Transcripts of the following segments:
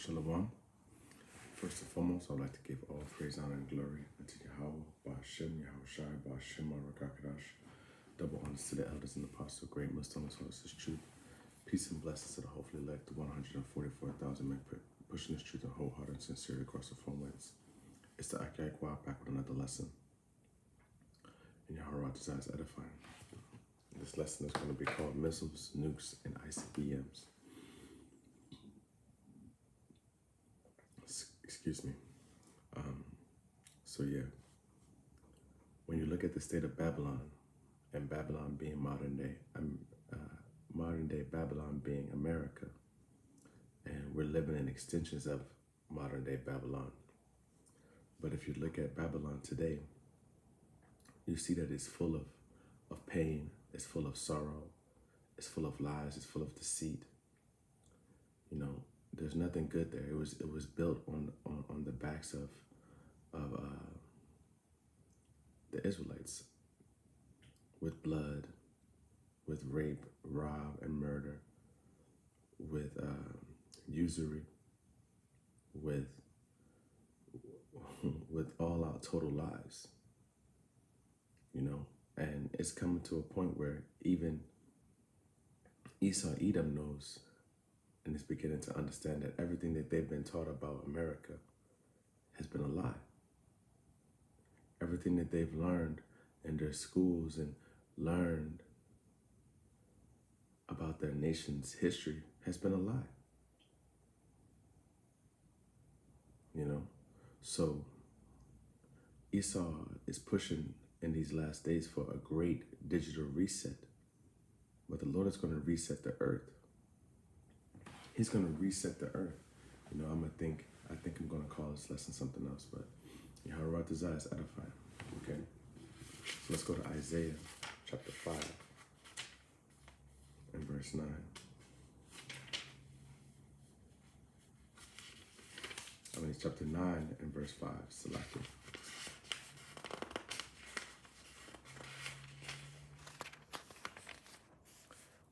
Shalom. First and foremost, I'd like to give all praise, honor, and glory unto Yahweh, Ba'ashem, Yahushai, Ba'ashem, Arakakadash. Double honors to the elders and apostles, great millstones, hosts this truth. Peace and blessings to the hopefully elect, the 144,000 men pushing this truth and wholehearted and sincerely across the phone waves. It's the Icbms back with another lesson. And Yahweh desires edifying. This lesson is going to be called Missiles, Nukes, and Icbms. Excuse me. So yeah, when you look at the state of Babylon, and Babylon being modern day Babylon being America, and we're living in extensions of modern day Babylon. But if you look at Babylon today, you see that it's full of pain, it's full of sorrow, it's full of lies, it's full of deceit. You know, there's nothing good there. It was built on the backs of the Israelites, with blood, with rape, rob, and murder, with usury, with all out total lies. You know, and it's coming to a point where even Icbms knows and is beginning to understand that everything that they've been taught about America has been a lie. Everything that they've learned in their schools and learned about their nation's history has been a lie. You know? So Esau is pushing in these last days for a great digital reset. But the Lord is going to reset the earth. He's going to reset the earth. You know, I think I'm going to call this lesson something else, but Yahweh desires edifying. Okay? So let's go to Isaiah chapter 5 and verse 9. Chapter 9 and verse 5. Selected.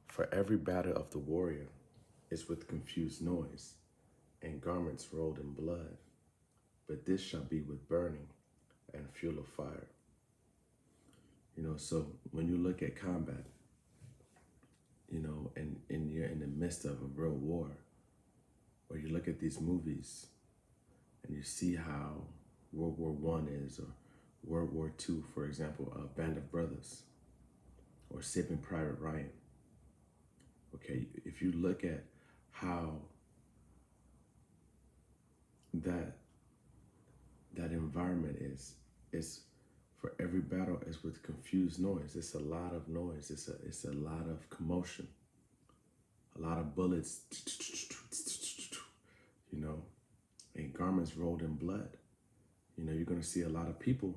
For every battle of the warrior is with confused noise, and garments rolled in blood, but this shall be with burning and fuel of fire. You know, so when you look at combat, you know, and you're in the midst of a real war, or you look at these movies and you see how World War I is, or World War II, for example, Band of Brothers, or Saving Private Ryan. Okay, if you look at how that environment is for every battle is with confused noise. It's a lot of noise. It's a lot of commotion, a lot of bullets, you know, and garments rolled in blood. You know, you're going to see a lot of people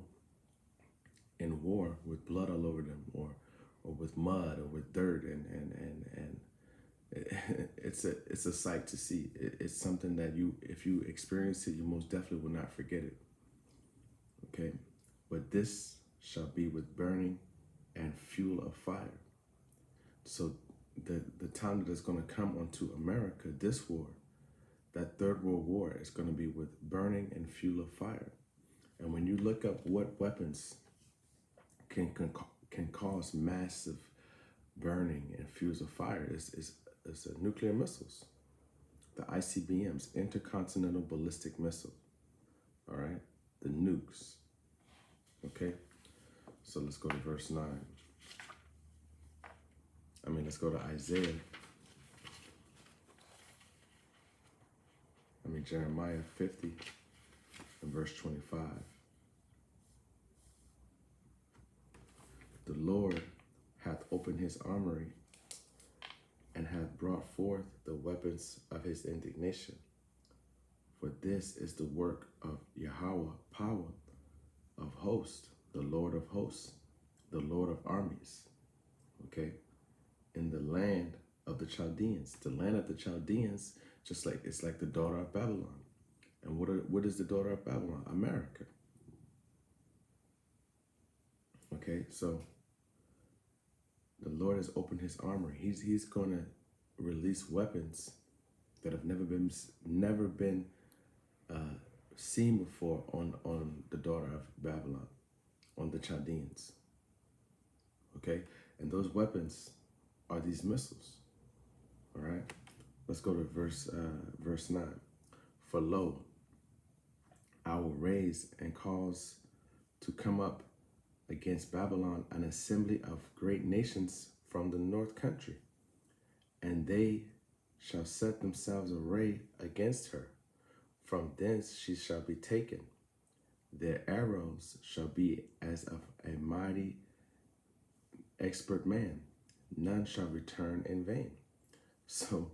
in war with blood all over them, or with mud, or with dirt, and it's a sight to see. It's something that if you experience it, you most definitely will not forget it. Okay, but this shall be with burning and fuel of fire. So the time that is going to come onto America, this war, that Third World War, is going to be with burning and fuel of fire. And when you look up what weapons can cause massive burning and fuels of fire, is nuclear missiles, the Icbms, intercontinental ballistic missile. All right, the nukes. Okay, so let's go to verse 9. Let's go to Jeremiah 50 and verse 25. The Lord hath opened his armory and hath brought forth the weapons of his indignation. For this is the work of Yahweh, power of hosts, the Lord of hosts, the Lord of armies. Okay? In the land of the Chaldeans. The land of the Chaldeans, it's like the daughter of Babylon. And what is the daughter of Babylon? America. Okay, so the Lord has opened his armory. He's going to release weapons that have never been seen before on the daughter of Babylon, on the Chaldeans. Okay, and those weapons are these missiles. All right, let's go to verse 9. For lo, I will raise and cause to come up against Babylon an assembly of great nations from the north country, and they shall set themselves array against her. From thence she shall be taken. Their arrows shall be as of a mighty expert man. None shall return in vain. So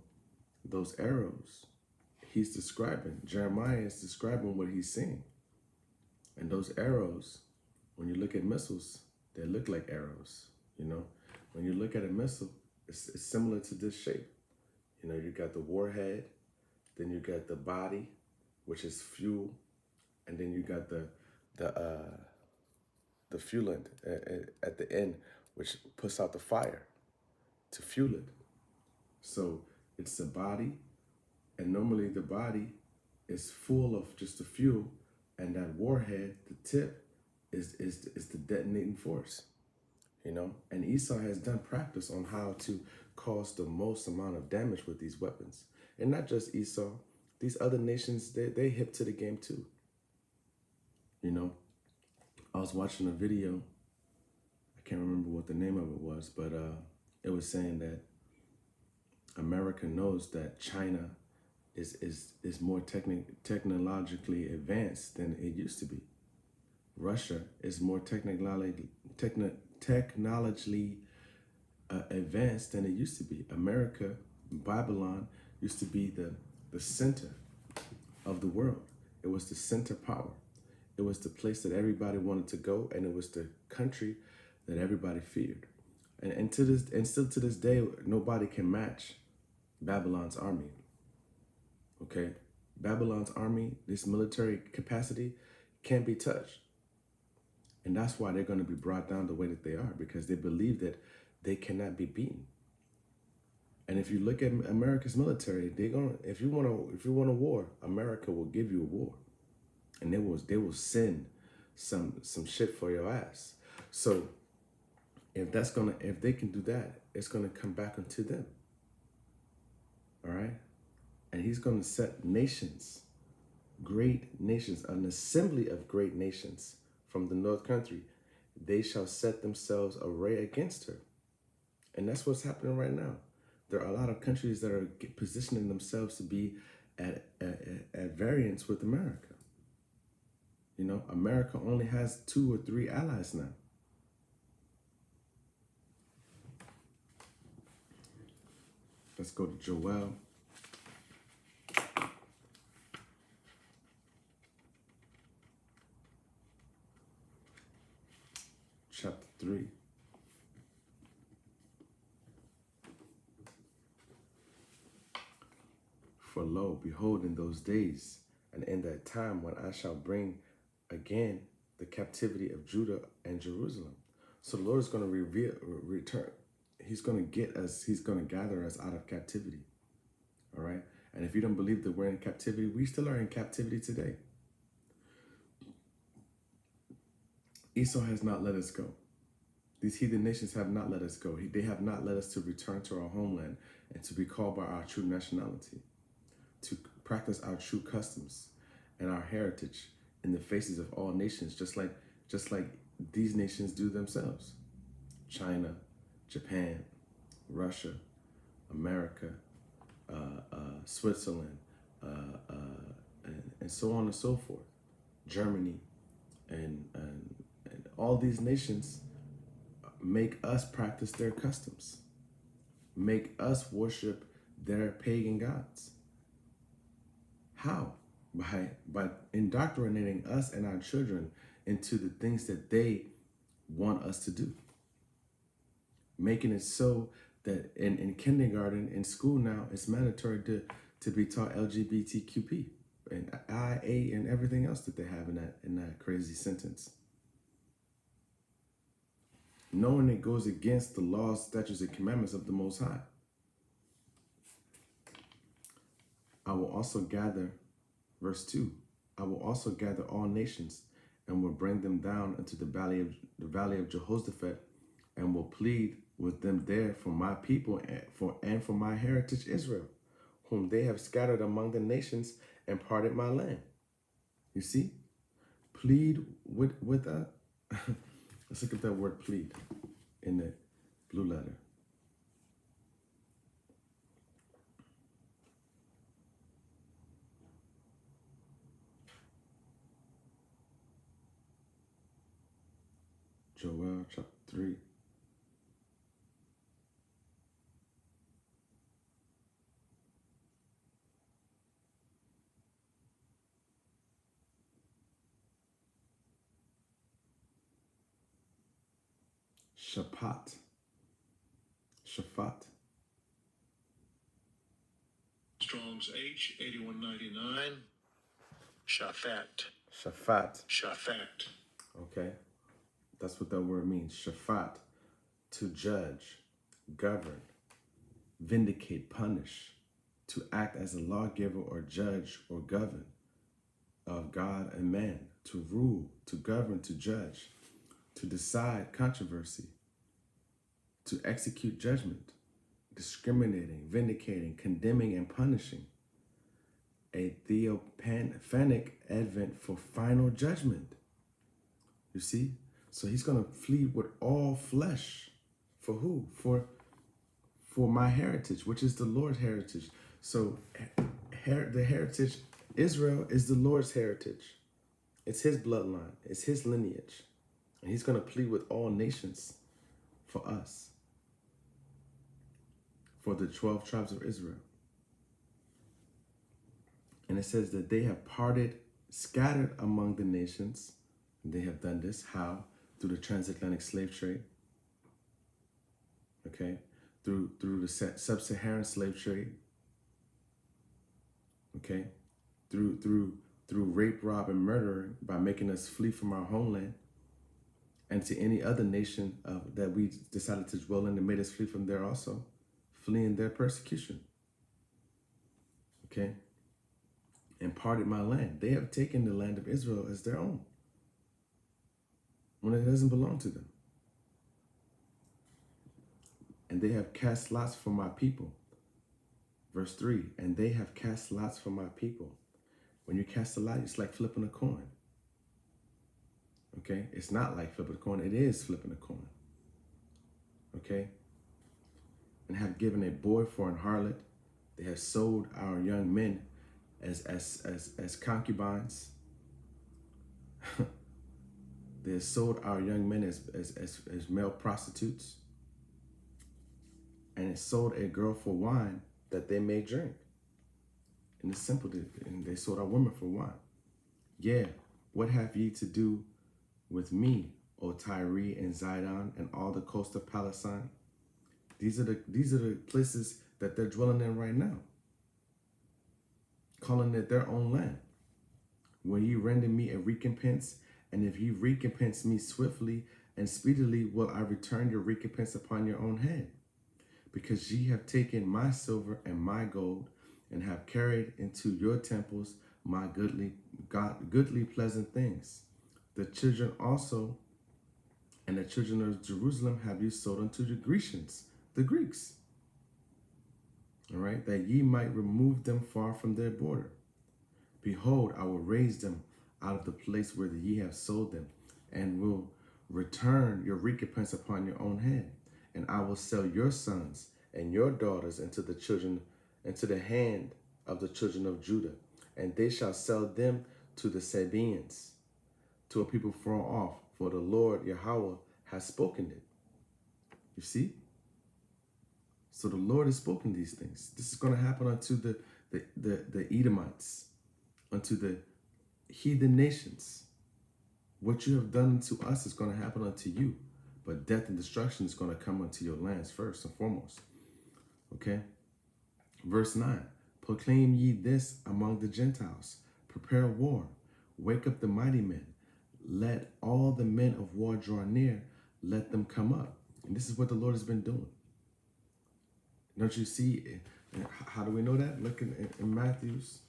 those arrows, he's describing, Jeremiah is describing what he's seeing. And those arrows, when you look at missiles, they look like arrows, you know. When you look at a missile, it's similar to this shape. You know, you got the warhead, then you got the body, which is fuel, and then you got the fuelant at the end, which puts out the fire to fuel it. So it's the body, and normally the body is full of just the fuel, and that warhead, the tip, is the detonating force. You know, and Esau has done practice on how to cause the most amount of damage with these weapons. And not just Esau, these other nations, they hip to the game too. You know, I was watching a video, I can't remember what the name of it was, but it was saying that America knows that China is more technologically advanced than it used to be. Russia is more technologically advanced than it used to be. America, Babylon, used to be the center of the world. It was the center power. It was the place that everybody wanted to go, and it was the country that everybody feared. And still to this day, nobody can match Babylon's army. Okay? Babylon's army, this military capacity, can't be touched. And that's why they're going to be brought down the way that they are, because they believe that they cannot be beaten. And if you look at America's military, if you want a war, America will give you a war, and they will send some shit for your ass. So if they can do that, it's gonna come back onto them. All right, and he's gonna set nations, great nations, an assembly of great nations from the north country. They shall set themselves array against her. And that's what's happening right now. There are a lot of countries that are positioning themselves to be at variance with America. You know, America only has 2 or 3 allies now. Let's go to Joel. Chapter 3. For lo, behold, in those days, and in that time when I shall bring again the captivity of Judah and Jerusalem. So the Lord is going to return. He's going to get us. He's going to gather us out of captivity. All right. And if you don't believe that we're in captivity, we still are in captivity today. Esau has not let us go. These heathen nations have not let us go. They have not let us to return to our homeland and to be called by our true nationality, to practice our true customs and our heritage in the faces of all nations, just like these nations do themselves. China, Japan, Russia, America, Switzerland, and so on and so forth. Germany, and all these nations make us practice their customs, make us worship their pagan gods. How? By indoctrinating us and our children into the things that they want us to do. Making it so that in kindergarten, in school now, it's mandatory to be taught LGBTQP and IA and everything else that they have in that crazy sentence. Knowing it goes against the laws, statutes, and commandments of the Most High. I will also gather, verse 2, I will also gather all nations and will bring them down into the valley of Jehoshaphat, and will plead with them there for my people and for my heritage Israel, whom they have scattered among the nations and parted my land. You see? Plead with let's look at that word plead in the blue letter. Joel chapter 3. Shaphat. Strong's H8199. Shaphat. Shaphat. Okay. That's what that word means. Shaphat. To judge, govern, vindicate, punish, to act as a lawgiver or judge or govern of God and man, to rule, to govern, to judge, to decide controversy, to execute judgment, discriminating, vindicating, condemning, and punishing. A theophanic advent for final judgment. You see? So he's going to flee with all flesh. For who? For my heritage, which is the Lord's heritage. So the heritage, Israel is the Lord's heritage. It's his bloodline. It's his lineage. And he's going to plead with all nations for us, for the 12 tribes of Israel. And it says that they have scattered among the nations. And they have done this. How? Through the transatlantic slave trade. Okay? Through the sub-Saharan slave trade. Okay? Through rape, rob, and murder, by making us flee from our homeland, and to any other nation that we decided to dwell in, and made us flee from there also, fleeing their persecution. Okay? And parted my land. They have taken the land of Israel as their own, when it doesn't belong to them. And they have cast lots for my people. Verse 3, and they have cast lots for my people. When you cast a lot, it's like flipping a coin. Okay? It's not like flipping a coin. It is flipping a coin. Okay? And have given a boy for an harlot. They have sold our young men as concubines. They have sold our young men as male prostitutes. And it sold a girl for wine that they may drink. And it's simple. And they sold our women for wine. Yeah, what have ye to do with me, O Tyre and Zidon, and all the coast of Palestine? These are the places that they're dwelling in right now, calling it their own land. Will ye render me a recompense? And if ye recompense me swiftly and speedily, will I return your recompense upon your own head? Because ye have taken my silver and my gold, and have carried into your temples my goodly pleasant things. The children also, and the children of Jerusalem have you sold unto the Grecians, the Greeks. All right, that ye might remove them far from their border. Behold, I will raise them out of the place where ye have sold them, and will return your recompense upon your own head. And I will sell your sons and your daughters into the hand of the children of Judah, and they shall sell them to the Sabaeans, to a people far off, for the Lord Yahweh has spoken it. You see? So the Lord has spoken these things. This is going to happen unto the Edomites, unto the heathen nations. What you have done to us is going to happen unto you. But death and destruction is going to come unto your lands first and foremost. Okay? Verse 9. Proclaim ye this among the Gentiles. Prepare war. Wake up the mighty men. Let all the men of war draw near. Let them come up. And this is what the Lord has been doing. Don't you see? And how do we know that? Look in Matthew's.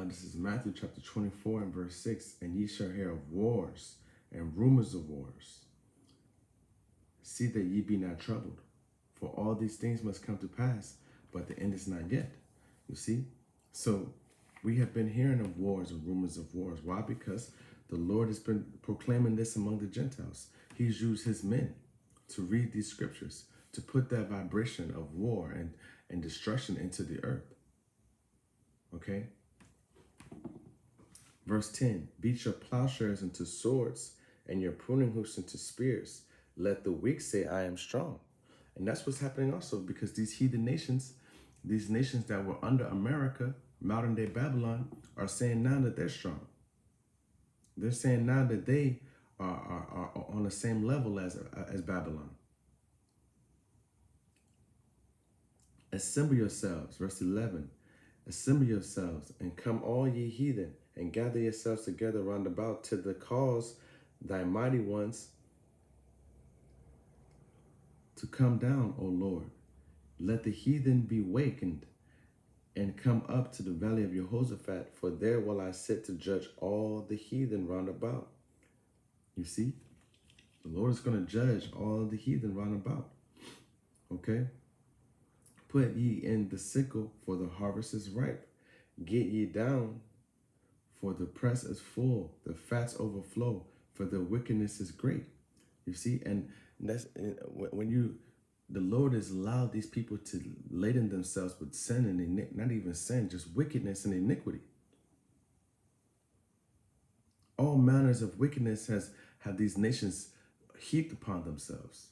This is Matthew chapter 24 and verse 6. And ye shall hear of wars and rumors of wars. See that ye be not troubled. For all these things must come to pass, but the end is not yet. You see? So we have been hearing of wars and rumors of wars. Why? Because the Lord has been proclaiming this among the Gentiles. He's used his men to read these scriptures, to put that vibration of war and destruction into the earth. Okay? Verse 10, beat your plowshares into swords and your pruning hooks into spears. Let the weak say, I am strong. And that's what's happening also, because these heathen nations, these nations that were under America, modern day Babylon, are saying now that they're strong. They're saying now that they are on the same level as Babylon. Assemble yourselves, verse 11. Assemble yourselves and come all ye heathen, and gather yourselves together round about to the cause thy mighty ones to come down, O Lord. Let the heathen be wakened and come up to the valley of Jehoshaphat, for there will I sit to judge all the heathen round about. You see, the Lord is going to judge all the heathen round about. Okay? Put ye in the sickle, for the harvest is ripe. Get ye down, for the press is full, the fats overflow, for the wickedness is great. You see, and that's when the Lord has allowed these people to laden themselves with sin and not even sin, just wickedness and iniquity. All manners of wickedness have these nations heaped upon themselves.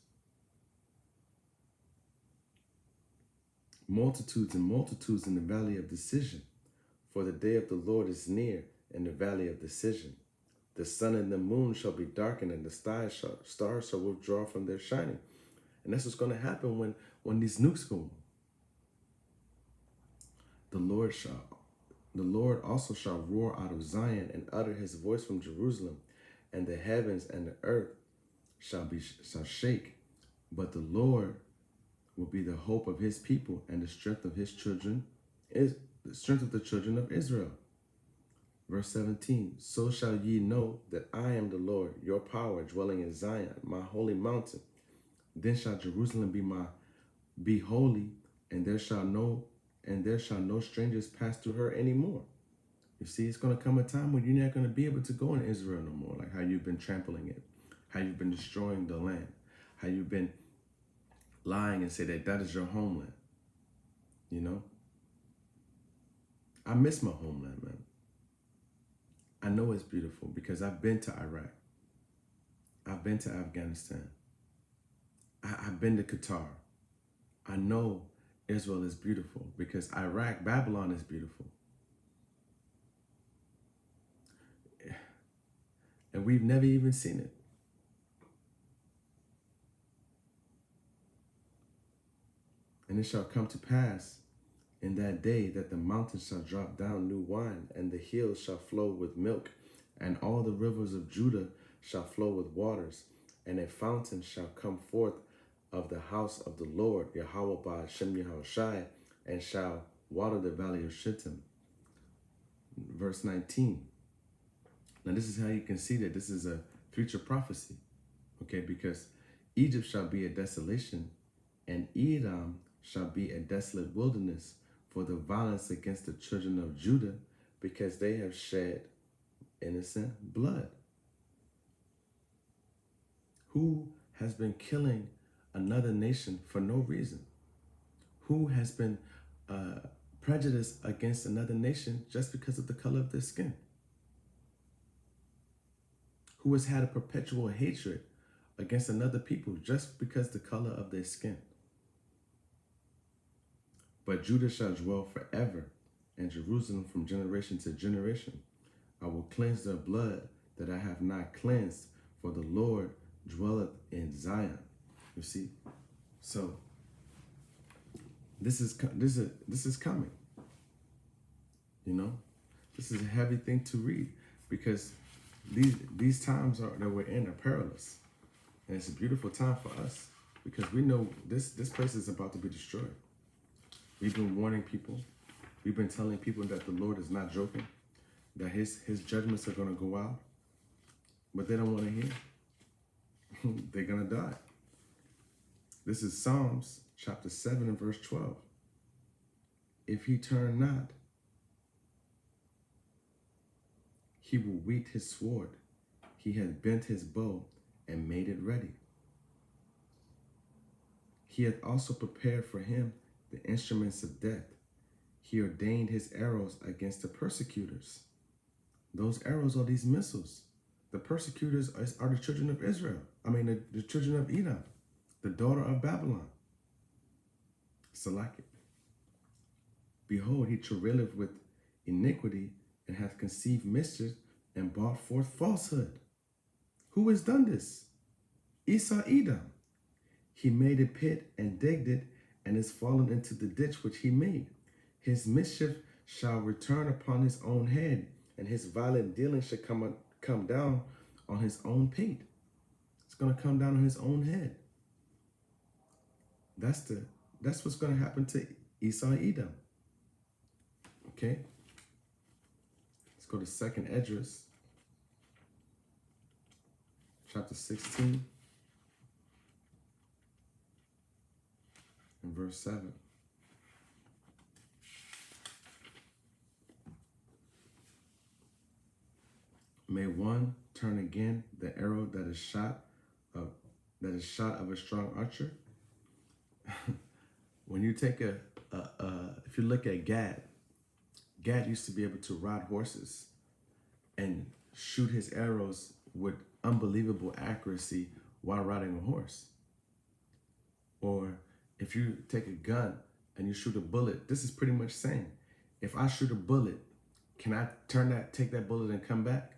Multitudes and multitudes in the valley of decision. For the day of the Lord is near in the valley of decision. The sun and the moon shall be darkened, and the stars shall withdraw from their shining. And that's what's going to happen when these nukes go. The Lord also shall roar out of Zion and utter his voice from Jerusalem, and the heavens and the earth shall shake. But the Lord will be the hope of his people, and the strength of his children is the strength of the children of Israel. Verse 17, so shall ye know that I am the Lord, your power, dwelling in Zion, my holy mountain. Then shall Jerusalem be holy, and there shall no strangers pass through her anymore. You see, it's going to come a time when you're not going to be able to go in Israel no more, like how you've been trampling it, how you've been destroying the land, how you've been lying and say that is your homeland. You know? I miss my homeland, man. I know it's beautiful because I've been to Iraq. I've been to Afghanistan. I've been to Qatar. I know Israel is beautiful because Iraq, Babylon is beautiful. And we've never even seen it. And it shall come to pass in that day that the mountains shall drop down new wine, and the hills shall flow with milk, and all the rivers of Judah shall flow with waters, and a fountain shall come forth of the house of the Lord, Yahweh by Shem Yahushai, and shall water the valley of Shittim. Verse 19. Now this is how you can see that this is a future prophecy, okay? Because Egypt shall be a desolation, and Edom shall be a desolate wilderness for the violence against the children of Judah, because they have shed innocent blood. Who has been killing another nation for no reason? Who has been prejudiced against another nation just because of the color of their skin? Who has had a perpetual hatred against another people just because the color of their skin? But Judah shall dwell forever, and Jerusalem from generation to generation. I will cleanse their blood that I have not cleansed, for the Lord dwelleth in Zion. You see, so this is coming. You know, this is a heavy thing to read because these times that we're in are perilous, and it's a beautiful time for us because we know this place is about to be destroyed. We've been warning people. We've been telling people that the Lord is not joking, that his judgments are going to go out, but they don't want to hear. They're going to die. This is Psalms chapter 7 and verse 12. If he turn not, he will whet his sword. He hath bent his bow and made it ready. He hath also prepared for him the instruments of death. He ordained his arrows against the persecutors. Those arrows are these missiles. The persecutors are the children of Israel. The children of Edom, the daughter of Babylon. Salaki. Behold, he travaileth with iniquity and hath conceived mischief and brought forth falsehood. Who has done this? Esau Edom. He made a pit and digged it and is fallen into the ditch which he made. His mischief shall return upon his own head, and his violent dealing shall come down on his own pate. It's going to come down on his own head. That's what's going to happen to Esau Edom. Okay? Let's go to 2nd Esdras, chapter 16, and verse 7. May one turn again the arrow that is shot of a strong archer. When you take if you look at Gad used to be able to ride horses and shoot his arrows with unbelievable accuracy while riding a horse. Or if you take a gun and you shoot a bullet, this is pretty much saying, if I shoot a bullet, can I take that bullet and come back?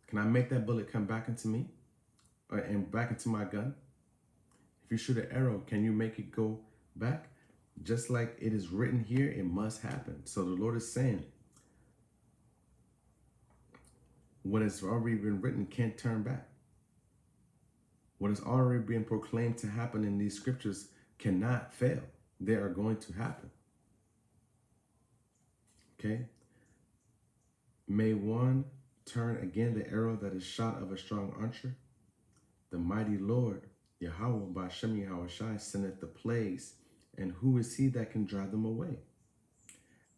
Can I make that bullet come back into me and back into my gun? If you shoot an arrow, can you make it go back? Just like it is written here, it must happen. So the Lord is saying, what has already been written can't turn back. What has already been proclaimed to happen in these scriptures cannot fail. They are going to happen. Okay? May one turn again the arrow that is shot of a strong archer. The mighty Lord, Yahweh, by Shem Yahushai, sendeth the plagues, and who is he that can drive them away?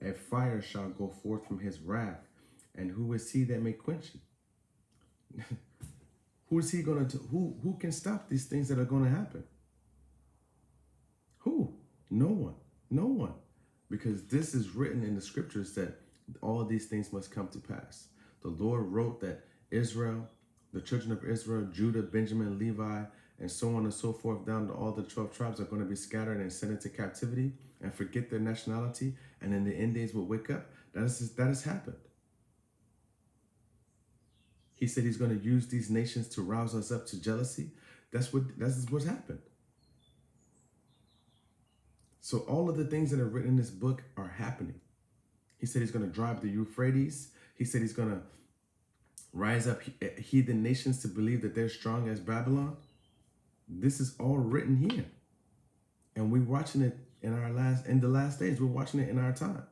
A fire shall go forth from his wrath, and who is he that may quench it? Who is he going to, who can stop these things that are going to happen? Who? No one. No one. Because this is written in the scriptures that all these things must come to pass. The Lord wrote that Israel, the children of Israel, Judah, Benjamin, Levi, and so on and so forth, down to all the 12 tribes are going to be scattered and sent into captivity and forget their nationality, and in the end days will wake up. That has happened. He said he's going to use these nations to rouse us up to jealousy. That's what's happened. So all of the things that are written in this book are happening. He said he's going to drive the Euphrates. He said he's going to rise up heathen nations to believe that they're strong as Babylon. This is all written here. And we're watching it in the last days. We're watching it in our time.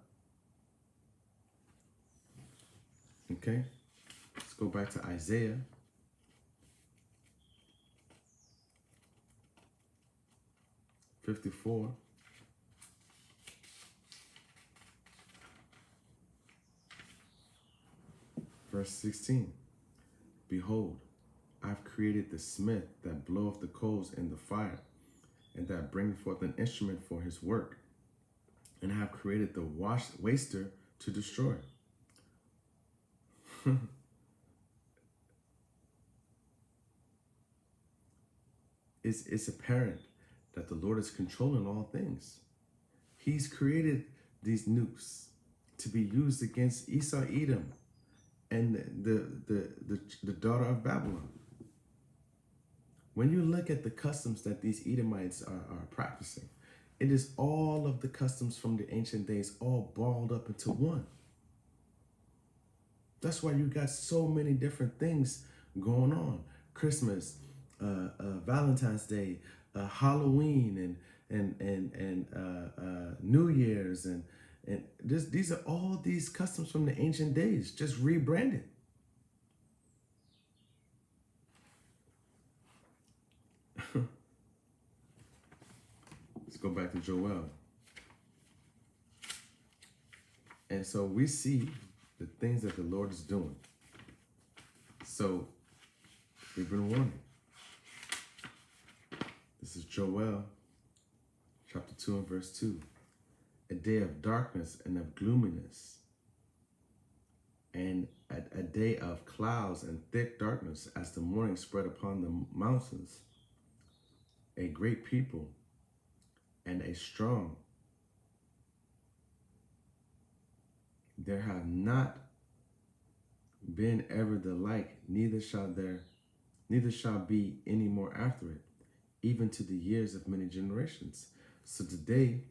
Okay? Let's go back to Isaiah. Verse 16. Behold, I've created the smith that bloweth the coals in the fire, and that bringeth forth an instrument for his work, and I have created the waster to destroy. It's apparent that the Lord is controlling all things. He's created these nukes to be used against Esau, Edom, and the daughter of Babylon. When you look at the customs that these Edomites are practicing, it is all of the customs from the ancient days all balled up into one. That's why you got so many different things going on. Christmas, Valentine's Day, Halloween, and New Year's, and these are all these customs from the ancient days, just rebranded. Let's go back to Joel. And so we see the things that the Lord is doing. So we've been warning. This is Joel chapter 2 and verse 2. A day of darkness and of gloominess, and a day of clouds and thick darkness as the morning spread upon the mountains. A great people and a strong. There have not been ever the like, neither shall be any more after it, even to the years of many generations. So today,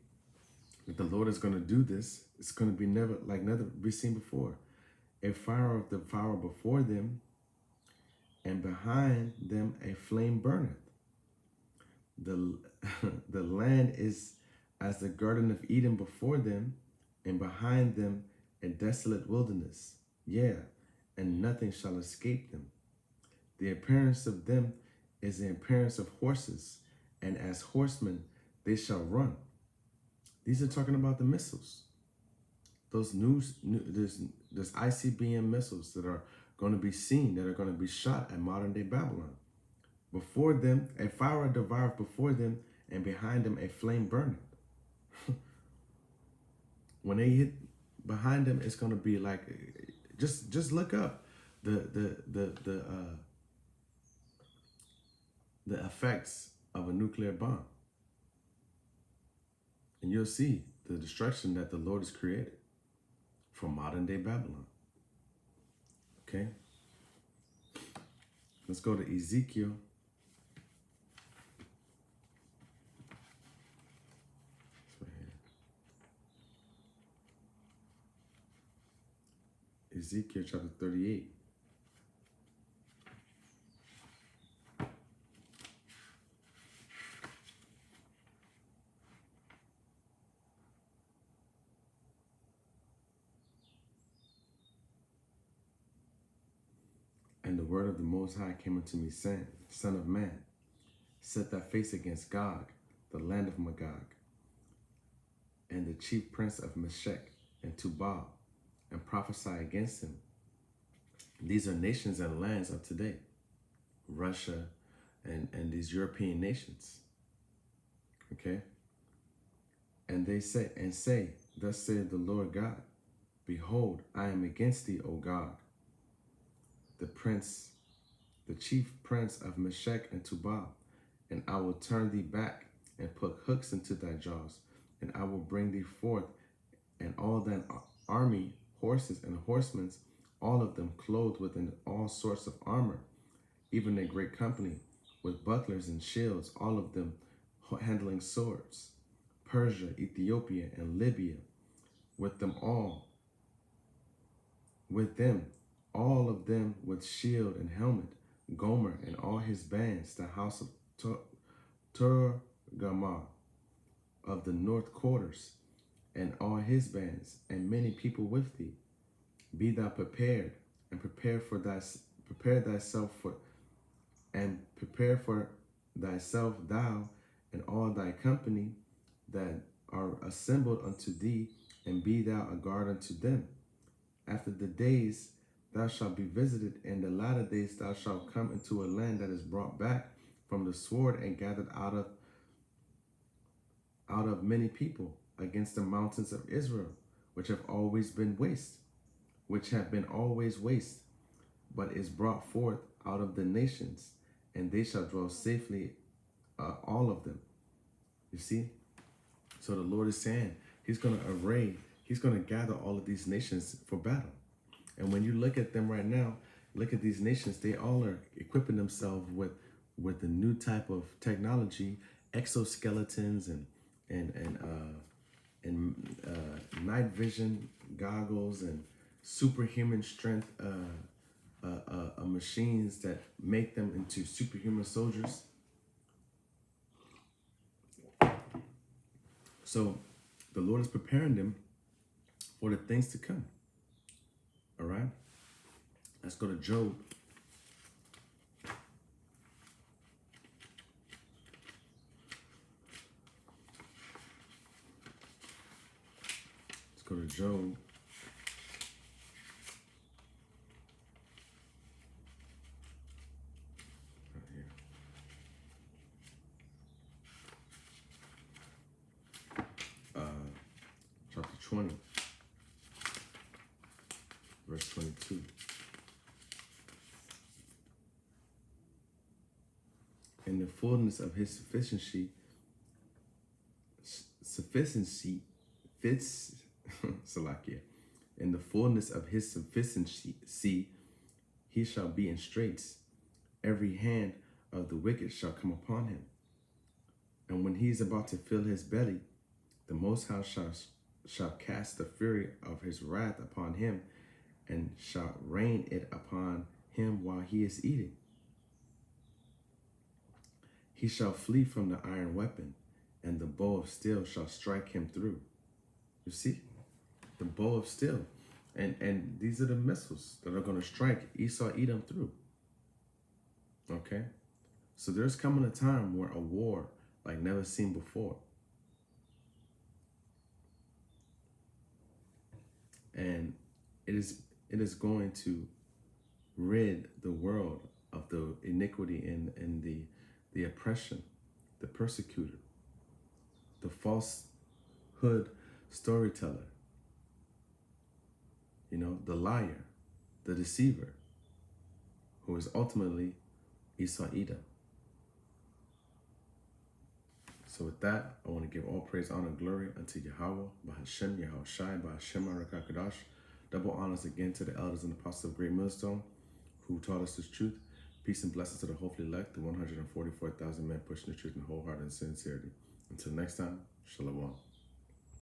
if the Lord is going to do this, it's going to be never be seen before. A fire of devour before them, and behind them a flame burneth. The land is as the garden of Eden before them, and behind them a desolate wilderness. Yeah, and nothing shall escape them. The appearance of them is the appearance of horses, and as horsemen they shall run. These are talking about the missiles. Those there's Icbm missiles that are going to be seen, that are going to be shot at modern day Babylon. Before them, a fire devoureth before them, and behind them a flame burneth. When they hit behind them, it's going to be like, just look up the effects of a nuclear bomb, and you'll see the destruction that the Lord has created for modern day Babylon. Okay, let's go to Ezekiel. Ezekiel chapter 38. And the word of the Most High came unto me, saying, Son of man, set thy face against Gog, the land of Magog, and the chief prince of Meshech and Tubal, and prophesy against him. These are nations and lands of today, Russia and these European nations. Okay? And they say, Thus saith the Lord God, Behold, I am against thee, O Gog, the chief prince of Meshech and Tubal, and I will turn thee back and put hooks into thy jaws, and I will bring thee forth, and all thine army, horses and horsemen, all of them clothed with all sorts of armor, even a great company, with bucklers and shields, all of them handling swords. Persia, Ethiopia, and Libya, with them, all of them with shield and helmet, Gomer and all his bands, the house of Turgamah of the north quarters, and all his bands, and many people with thee. Be thou prepared, and prepare for thyself, thou and all thy company that are assembled unto thee, and be thou a guard unto them. After the days thou shalt be visited. In the latter days thou shalt come into a land that is brought back from the sword and gathered out of many people against the mountains of Israel, which have been always waste, but is brought forth out of the nations, and they shall dwell safely, all of them. You see? So the Lord is saying he's going to he's going to gather all of these nations for battle. And when you look at them right now, look at these nations, they all are equipping themselves with a new type of technology, exoskeletons and night vision goggles and superhuman strength machines that make them into superhuman soldiers. So the Lord is preparing them for the things to come. All right? Let's go to Job. Let's go to Job. Right here. Chapter 20, verse 22. In the fullness of his sufficiency, Salakia. In the fullness of his sufficiency, he shall be in straits. Every hand of the wicked shall come upon him. And when he is about to fill his belly, the Most High shall cast the fury of his wrath upon him, and shall rain it upon him while he is eating. He shall flee from the iron weapon, and the bow of steel shall strike him through. You see? The bow of steel. And these are the missiles that are going to strike Esau, Edom through. Okay? So there's coming a time where a war like never seen before. And it is going to rid the world of the iniquity and the oppression, the persecutor, the falsehood storyteller, the liar, the deceiver, who is ultimately Esau Edom. So with that, I want to give all praise, honor, and glory unto Yahweh, Bahashem, Yahushai, Bahashem, Arakakadash. Double honors again to the elders and apostles of Great Millstone who taught us this truth. Peace and blessings to the hopefully elect, the 144,000 men pushing the truth in wholehearted and sincerity. Until next time, Shalom.